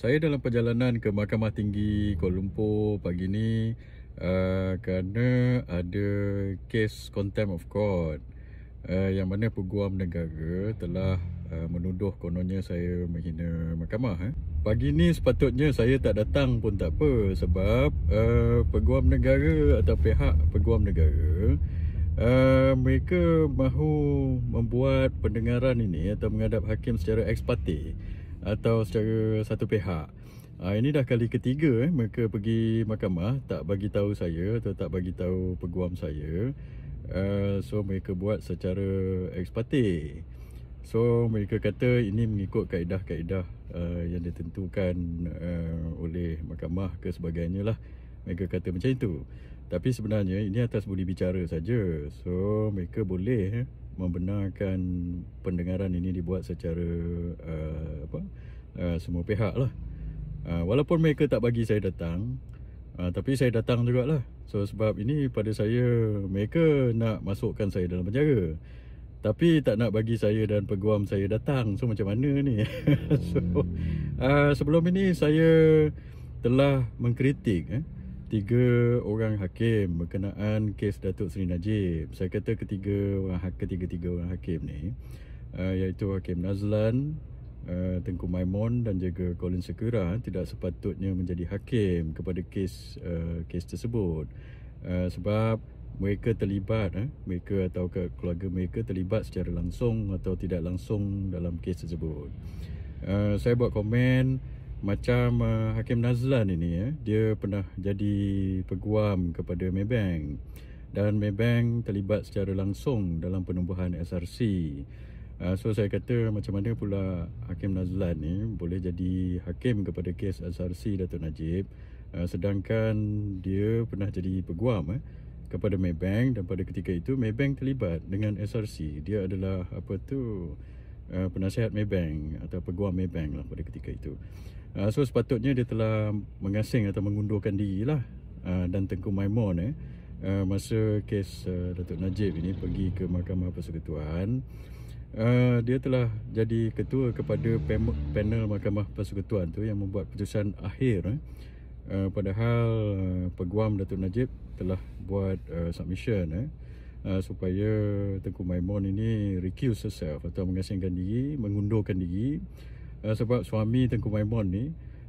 Saya dalam perjalanan ke Mahkamah Tinggi Kuala Lumpur pagi ni kerana ada kes contempt of court yang mana Peguam Negara telah menuduh kononnya saya menghina mahkamah. Pagi ni sepatutnya saya tak datang pun tak apa, sebab Peguam Negara atau pihak Peguam Negara mereka mahu membuat pendengaran ini atau menghadap hakim secara ex parte atau secara satu pihak. Ini dah kali ketiga mereka pergi mahkamah tak bagi tahu saya atau tak bagi tahu peguam saya. So mereka buat secara ex parte. So mereka kata ini mengikut kaedah-kaedah yang ditentukan oleh mahkamah ke sebagainya lah. Mereka kata macam itu. Tapi sebenarnya ini atas budi bicara saja. So mereka boleh membenarkan pendengaran ini dibuat secara semua pihak lah. Walaupun mereka tak bagi saya datang, tapi saya datang jugalah. So sebab ini pada saya, mereka nak masukkan saya dalam penjara, tapi tak nak bagi saya dan peguam saya datang. So macam mana ni? So sebelum ini saya telah mengkritik 3 orang hakim berkenaan kes Datuk Seri Najib. Saya kata ketiga orang hakim ni, iaitu Hakim Nazlan, Tengku Maimun dan juga Colin Sekira tidak sepatutnya menjadi hakim kepada kes tersebut, sebab mereka terlibat, mereka atau keluarga mereka terlibat secara langsung atau tidak langsung dalam kes tersebut. Saya buat komen macam Hakim Nazlan ini, dia pernah jadi peguam kepada Maybank dan Maybank terlibat secara langsung dalam penubuhan SRC. So saya kata macam mana pula Hakim Nazlan ni boleh jadi hakim kepada kes SRC Datuk Najib, sedangkan dia pernah jadi peguam kepada Maybank, dan pada ketika itu Maybank terlibat dengan SRC. Dia adalah penasihat Maybank atau peguam Maybank lah pada ketika itu. So sepatutnya dia telah mengasing atau mengundurkan diri lah. Dan Tengku Maimun masa kes Datuk Najib ini pergi ke Mahkamah Persekutuan, dia telah jadi ketua kepada panel Mahkamah Persekutuan tu yang membuat putusan akhir. Padahal peguam Datuk Najib telah buat submission supaya Tengku Maimun ini recuse herself atau mengasingkan diri, mengundurkan diri, sebab suami Tengku Maimun ni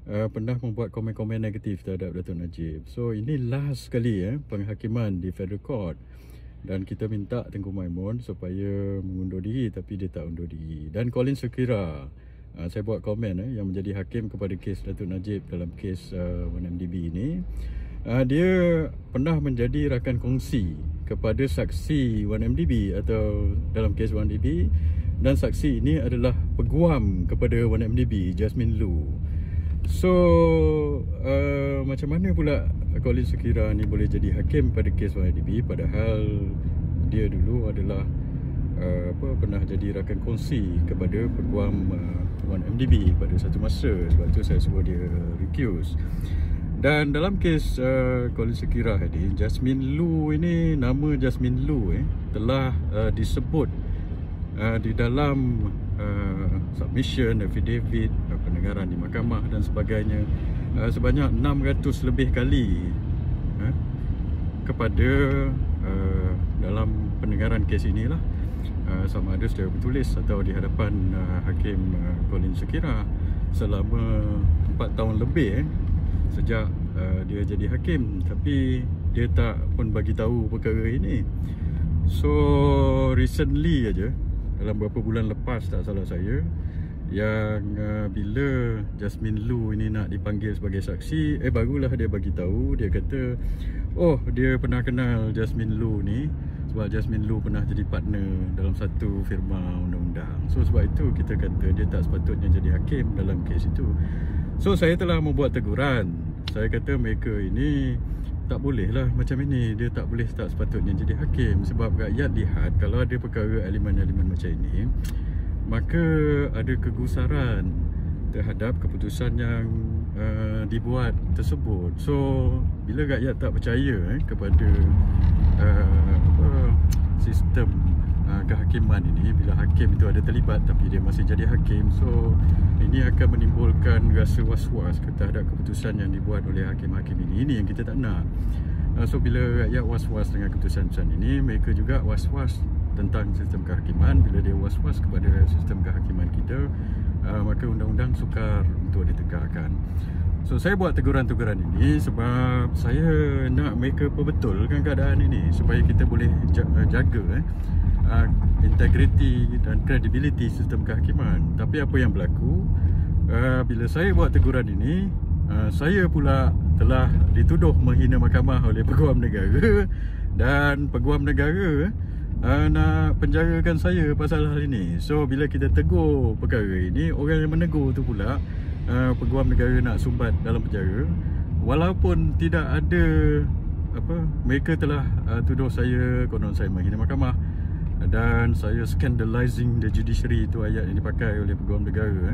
pernah membuat komen-komen negatif terhadap Datuk Najib. So ini last sekali penghakiman di Federal Court, dan kita minta Tengku Maimun supaya mengundur diri, tapi dia tak undur diri. Dan Colin Sekira, saya buat komen yang menjadi hakim kepada kes Datuk Najib dalam kes 1MDB ini, dia pernah menjadi rakan kongsi kepada saksi 1MDB atau dalam kes 1MDB, dan saksi ini adalah peguam kepada 1MDB, Jasmine Lu. So macam mana pula Colin Sekira ni boleh jadi hakim pada kes 1MDB, padahal dia dulu adalah pernah jadi rakan kongsi kepada peguam 1MDB pada satu masa. Sebab tu saya suruh dia recuse. Dan dalam kes Colin Sekira tadi, Jasmine Lu ini, nama Jasmine Lu telah disebut di dalam submission, affidavit, pendengaran di mahkamah dan sebagainya, sebanyak 600 lebih kali kepada dalam pendengaran kes inilah, sama ada secara bertulis atau di hadapan Hakim Colin Sekira selama 4 tahun lebih sejak dia jadi hakim, tapi dia tak pun bagi tahu perkara ini. So recently aja, dalam beberapa bulan lepas tak salah saya, yang bila Jasmine Lu ini nak dipanggil sebagai saksi, barulah dia bagi tahu. Dia kata, oh, dia pernah kenal Jasmine Lu ni sebab Jasmine Lu pernah jadi partner dalam satu firma undang-undang. So sebab itu kita kata dia tak sepatutnya jadi hakim dalam kes itu. So saya telah membuat teguran. Saya kata mereka ini tak boleh lah macam ini. Dia tak boleh, tak sepatutnya jadi hakim, sebab rakyat lihat kalau ada perkara elemen-elemen macam ini, maka ada kegusaran terhadap keputusan yang dibuat tersebut. So bila rakyat tak percaya kepada sistem kehakiman ini, bila hakim itu ada terlibat tapi dia masih jadi hakim, so ini akan menimbulkan rasa was-was terhadap keputusan yang dibuat oleh hakim-hakim ini. Ini yang kita tak nak. So bila rakyat was-was dengan keputusan ini, mereka juga was-was tentang sistem kehakiman. Bila dia was-was kepada sistem kehakiman kita, maka undang-undang sukar untuk ditegakkan. So saya buat teguran-teguran ini sebab saya nak mereka perbetulkan keadaan ini supaya kita boleh jaga integriti dan credibility sistem kehakiman. Tapi apa yang berlaku, bila saya buat teguran ini, saya pula telah dituduh menghina mahkamah oleh Peguam Negara, dan Peguam Negara nak penjarakan saya pasal hal ini. So bila kita tegur perkara ini, orang yang menegur tu pula Peguam Negara nak sumbat dalam penjara, walaupun tidak ada mereka telah tuduh saya konon saya menghina mahkamah dan saya scandalizing the judiciary, itu ayat yang dipakai oleh Peguam Negara,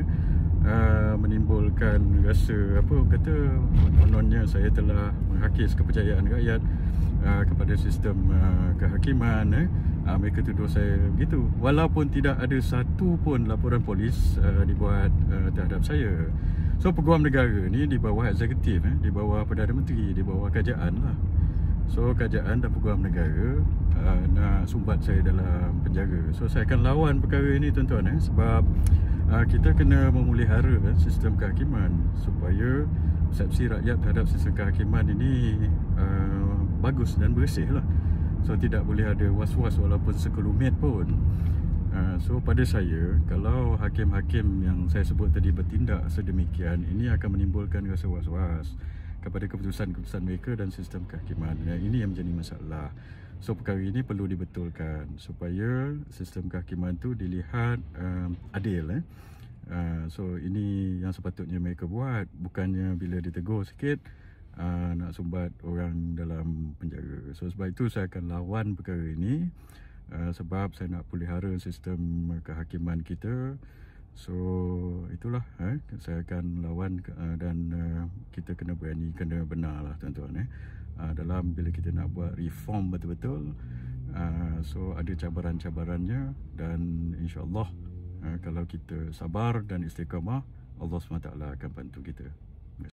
menimbulkan rasa kononnya saya telah menghakis kepercayaan rakyat kepada sistem kehakiman. Mereka tuduh saya begitu, walaupun tidak ada satu pun laporan polis dibuat terhadap saya. So Peguam Negara ni di bawah eksekutif, di bawah Perdana Menteri, di bawah kerajaan lah. So kerajaan dan Peguam Negara nak sumbat saya dalam penjara. So saya akan lawan perkara ini tuan-tuan, sebab kita kena memelihara sistem kehakiman supaya persepsi rakyat terhadap sistem kehakiman ini bagus dan bersih lah. So tidak boleh ada was-was walaupun sekelumit pun. So pada saya, kalau hakim-hakim yang saya sebut tadi bertindak sedemikian, ini akan menimbulkan rasa was-was kepada keputusan-keputusan mereka dan sistem kehakiman. Ini yang menjadi masalah. So perkara ini perlu dibetulkan supaya sistem kehakiman tu dilihat adil. So ini yang sepatutnya mereka buat, bukannya bila ditegur sikit nak sumbat orang dalam penjara. So sebab itu saya akan lawan perkara ini, sebab saya nak pelihara sistem kehakiman kita. So itulah saya akan lawan, dan kita kena berani, kena benar lah tuan-tuan, dalam bila kita nak buat reform betul-betul. So ada cabaran-cabarannya, dan insya-Allah kalau kita sabar dan istiqamah, Allah SWT akan bantu kita.